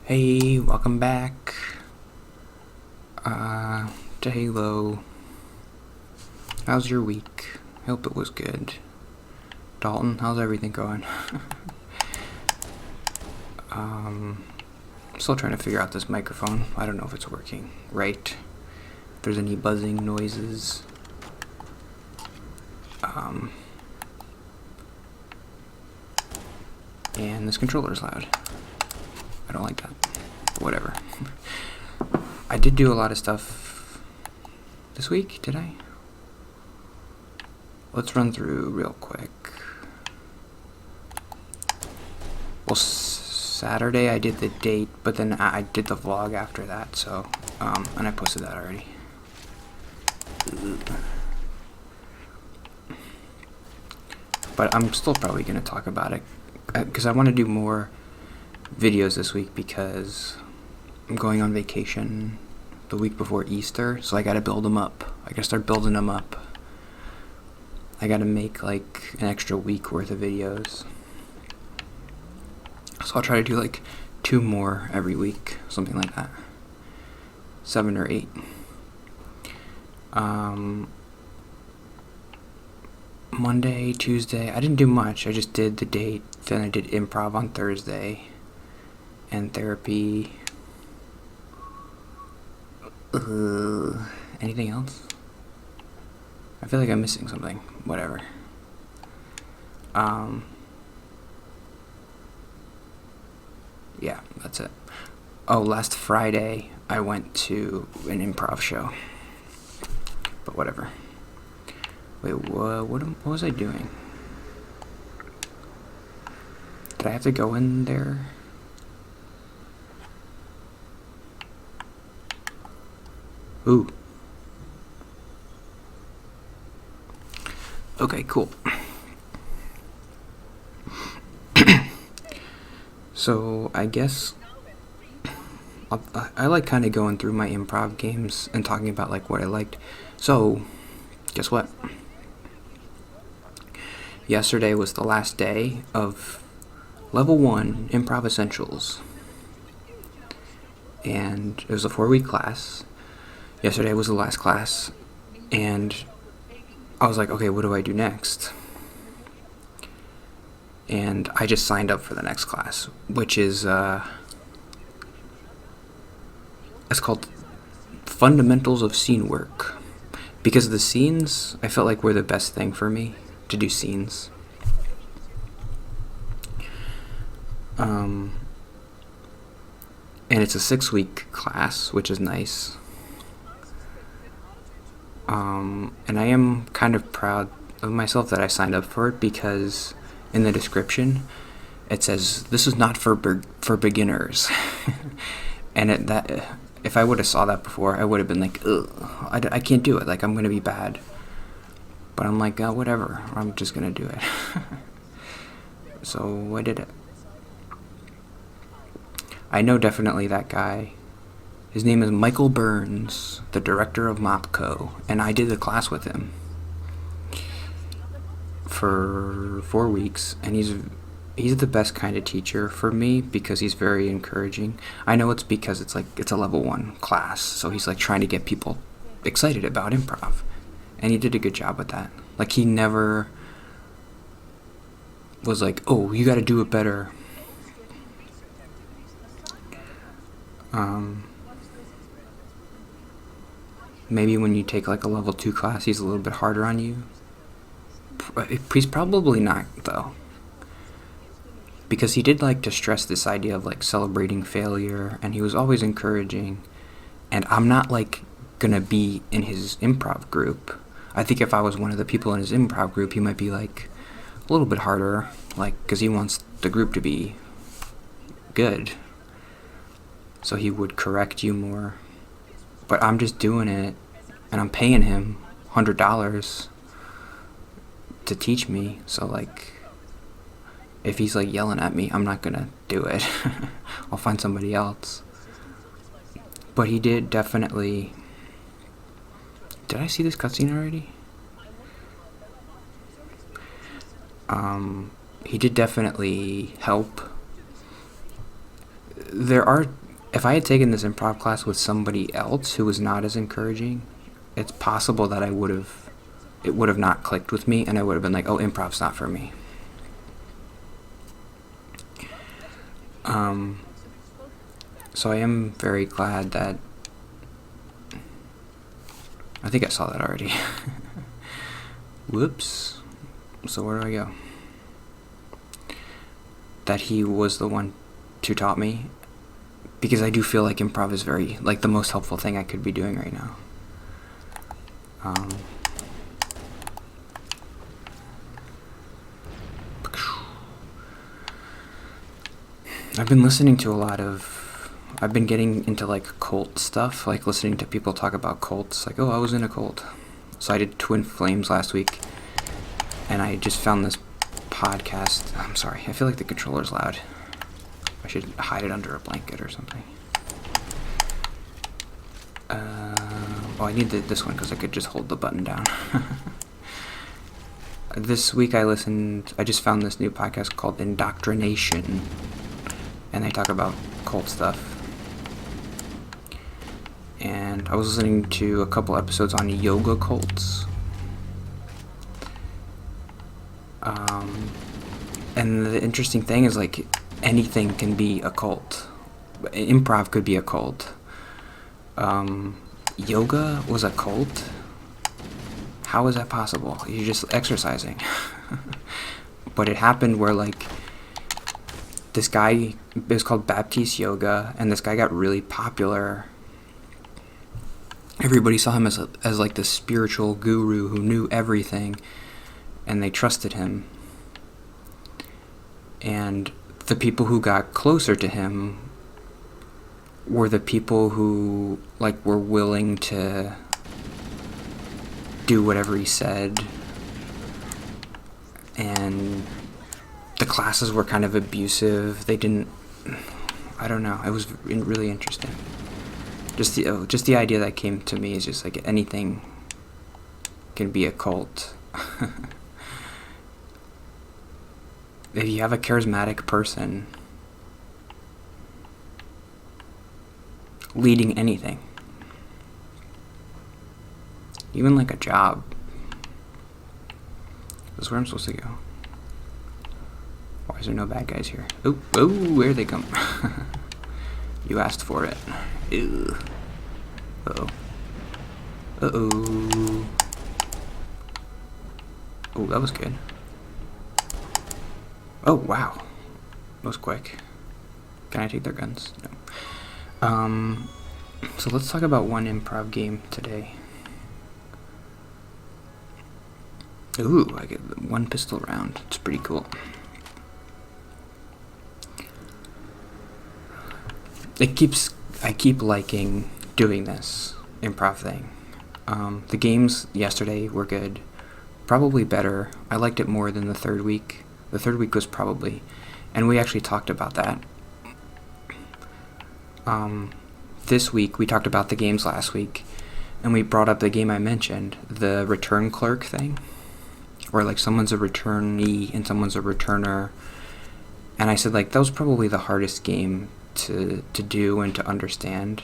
Hey, welcome back to Halo. How's your week? I hope it was good. Dalton, how's everything going? I'm still trying to figure out this microphone. I don't know if it's working right. If there's any buzzing noises. And this controller's loud. I don't like that. But whatever. I did do a lot of stuff this week, did I? Let's run through real quick. Well, Saturday I did the date, but then I did the vlog after that, so, and I posted that already. But I'm still probably going to talk about it, because I want to do more videos this week, because I'm going on vacation the week before Easter, so I gotta build them up. I gotta start building them up. I gotta make like an extra week worth of videos. So I'll try to do like 2 more every week, something like that. 7 or 8. Monday, Tuesday, I didn't do much. I just did the date, then I did improv on Thursday, and therapy. Anything else? I feel like I'm missing something. Whatever. Yeah, that's it. Oh, last Friday I went to an improv show. But whatever. Wait, what was I doing? Did I have to go in there? Ooh. Okay, cool. So, I guess I like kind of going through my improv games and talking about like what I liked. So, guess what? Yesterday was the last day of Level 1 Improv Essentials. And it was a 4-week class. Yesterday was the last class. And I was like, okay, what do I do next? And I just signed up for the next class, which is, it's called Fundamentals of Scene Work. Because the scenes, I felt like were the best thing for me to do scenes. And it's a 6-week class, which is nice. And I am kind of proud of myself that I signed up for it, because in the description it says this is not for beginners. And if I would have saw that before, I would have been like, ugh, I can't do it, like I'm gonna be bad. But I'm like, whatever, I'm just gonna do it. So I did it. I know definitely that guy. His name is Michael Burns, the director of MopCo, and I did the class with him for 4 weeks, and he's the best kind of teacher for me, because he's very encouraging. I know it's because it's a level 1 class, so he's like trying to get people excited about improv, and he did a good job with that. Like, he never was like, oh, you gotta do it better. Maybe when you take like a level 2 class, he's a little bit harder on you. He's probably not, though, because he did like to stress this idea of like celebrating failure, and he was always encouraging. And I'm not like gonna be in his improv group. I think if I was one of the people in his improv group, he might be like a little bit harder, like, because he wants the group to be good, so he would correct you more. But I'm just doing it, and I'm paying him $100 to teach me, so like, if he's like yelling at me, I'm not gonna do it. I'll find somebody else. But he did definitely... Did I see this cutscene already? He did definitely help there are, if I had taken this improv class with somebody else who was not as encouraging, it's possible that it would have not clicked with me, and I would have been like, oh, improv's not for me. So I am very glad that, I think I saw that already. Whoops. So where do I go? That he was the one who taught me, because I do feel like improv is very, like, the most helpful thing I could be doing right now. I've been listening to I've been getting into, like, cult stuff, like listening to people talk about cults, like, oh, I was in a cult. So I did Twin Flames last week, and I just found this podcast. I'm sorry, I feel like the controller's loud. I should hide it under a blanket or something. I need this one because I could just hold the button down. This week I just found this new podcast called Indoctrination, and they talk about cult stuff. And I was listening to a couple episodes on yoga cults. And the interesting thing is, like, anything can be a cult. Improv could be a cult. Yoga was a cult? How is that possible? You're just exercising. But it happened where, like, this guy, it was called Baptiste Yoga, and this guy got really popular. Everybody saw him as like the spiritual guru who knew everything, and they trusted him. And the people who got closer to him were the people who, like, were willing to do whatever he said. And the classes were kind of abusive. I don't know. It was really interesting. Just the idea that came to me is just like anything can be a cult. If you have a charismatic person leading anything, even like a job, this is where I'm supposed to go. Why is there no bad guys here? Oh, where they come? You asked for it. Ew. Uh-oh. Uh-oh. Oh, that was good. Oh, wow. That was quick. Can I take their guns? No. So let's talk about one improv game today. Ooh, I get one pistol round. It's pretty cool. I keep liking doing this improv thing. The games yesterday were good. Probably better. I liked it more than the third week. The third week was probably, and we actually talked about that. This week we talked about the games last week, and we brought up the game I mentioned, the return clerk thing, where, like, someone's a returnee and someone's a returner. And I said, like, that was probably the hardest game to do and to understand.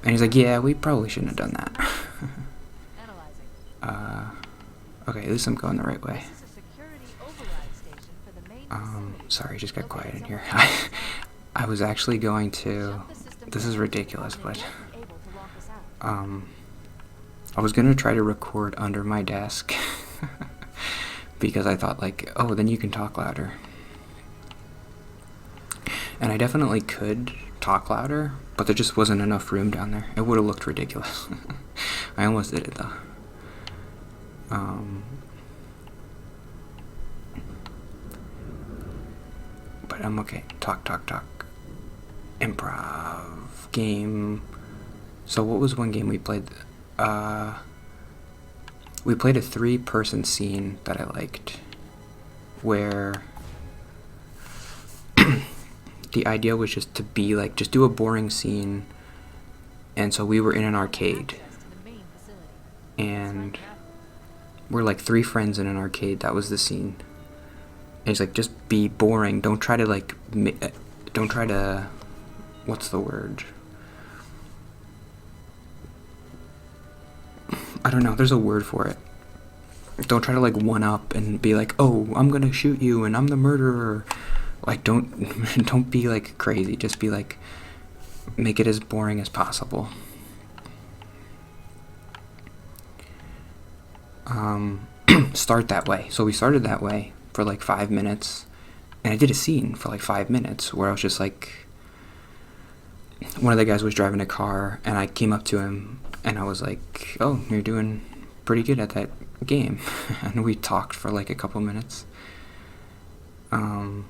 And he's like, yeah, we probably shouldn't have done that. Okay, at least I'm going the right way. Sorry, just got quiet in here. I was actually going to, this is ridiculous, but I was going to try to record under my desk because I thought, like, oh, then you can talk louder. And I definitely could talk louder, but there just wasn't enough room down there. It would have looked ridiculous. I almost did it, though. But I'm okay. Talk. Improv game. So what was one game we played? We played a 3-person scene that I liked, where the idea was just to be like, just do a boring scene. And so we were in an arcade, and we're like 3 friends in an arcade. That was the scene. And it's like, just be boring. Don't try to what's the word? I don't know. There's a word for it. Don't try to like one up and be like, oh, I'm gonna shoot you and I'm the murderer. Like, don't be like crazy. Just be like, make it as boring as possible. Start that way. So we started that way for like 5 minutes, and I did a scene for like 5 minutes where I was just like, one of the guys was driving a car, and I came up to him and I was like, oh, you're doing pretty good at that game. And we talked for like a couple minutes. Not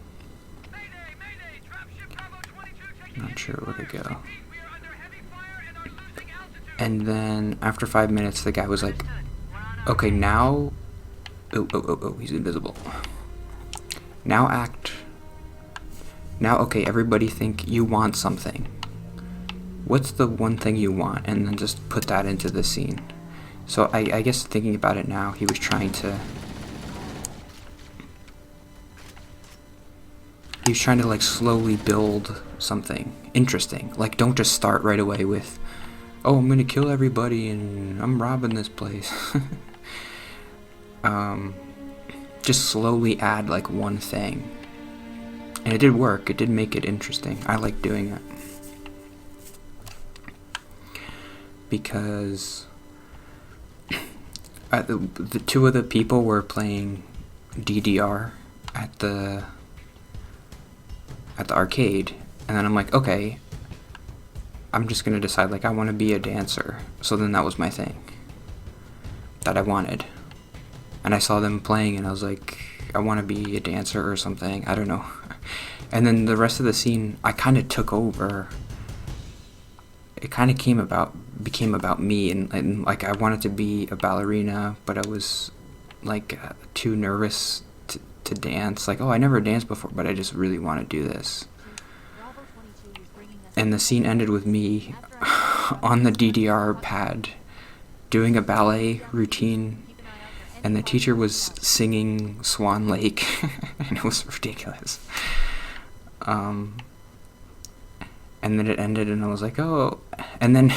sure where to go. And then after 5 minutes, the guy was like, okay, now, oh, he's invisible. Now okay, everybody think you want something. What's the one thing you want? And then just put that into the scene. So I guess thinking about it now, he was trying to like slowly build something interesting. Like, don't just start right away with, oh, I'm gonna kill everybody and I'm robbing this place. Just slowly add like one thing. And it did work. It did make it interesting. I like doing it. Because the two of the people were playing DDR at the arcade, and then I'm like, okay, I'm just gonna decide, like, I want to be a dancer. So then that was my thing that I wanted, and I saw them playing and I was like, I want to be a dancer or something, I don't know. And then the rest of the scene I kind of took over. It kind of became about me, and like I wanted to be a ballerina, but I was like too nervous to dance. Like, oh, I never danced before, but I just really want to do this. And the scene ended with me on the DDR pad doing a ballet routine, and the teacher was singing Swan Lake, and it was ridiculous. And then it ended, and I was like, oh. And then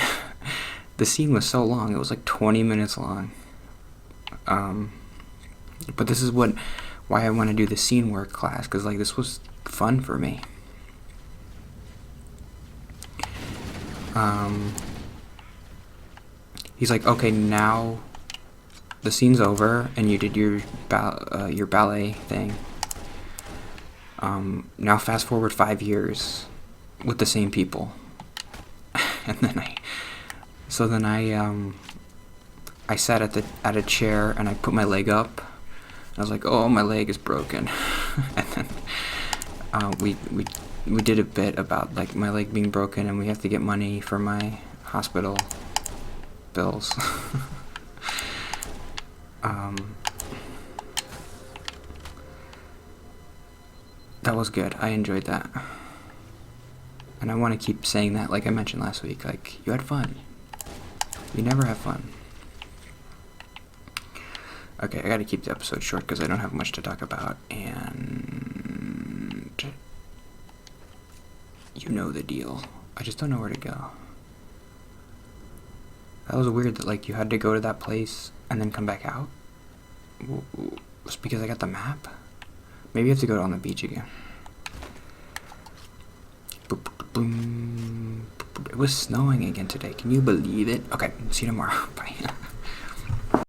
the scene was so long. It was like 20 minutes long. But this is why I want to do the scene work class, because like this was fun for me. He's like, okay, now the scene's over, and you did your ballet thing. Now fast forward 5 years with the same people. And then I sat at a chair, and I put my leg up. I was like, oh, my leg is broken. And then we did a bit about like my leg being broken, and we have to get money for my hospital bills. That was good. I enjoyed that. And I want to keep saying that, like I mentioned last week. Like, you had fun. You never have fun. Okay, I gotta keep the episode short because I don't have much to talk about. And you know the deal. I just don't know where to go. That was weird that, like, you had to go to that place and then come back out. It's because I got the map? Maybe you have to go on the beach again. It was snowing again today. Can you believe it? Okay, see you tomorrow. Bye.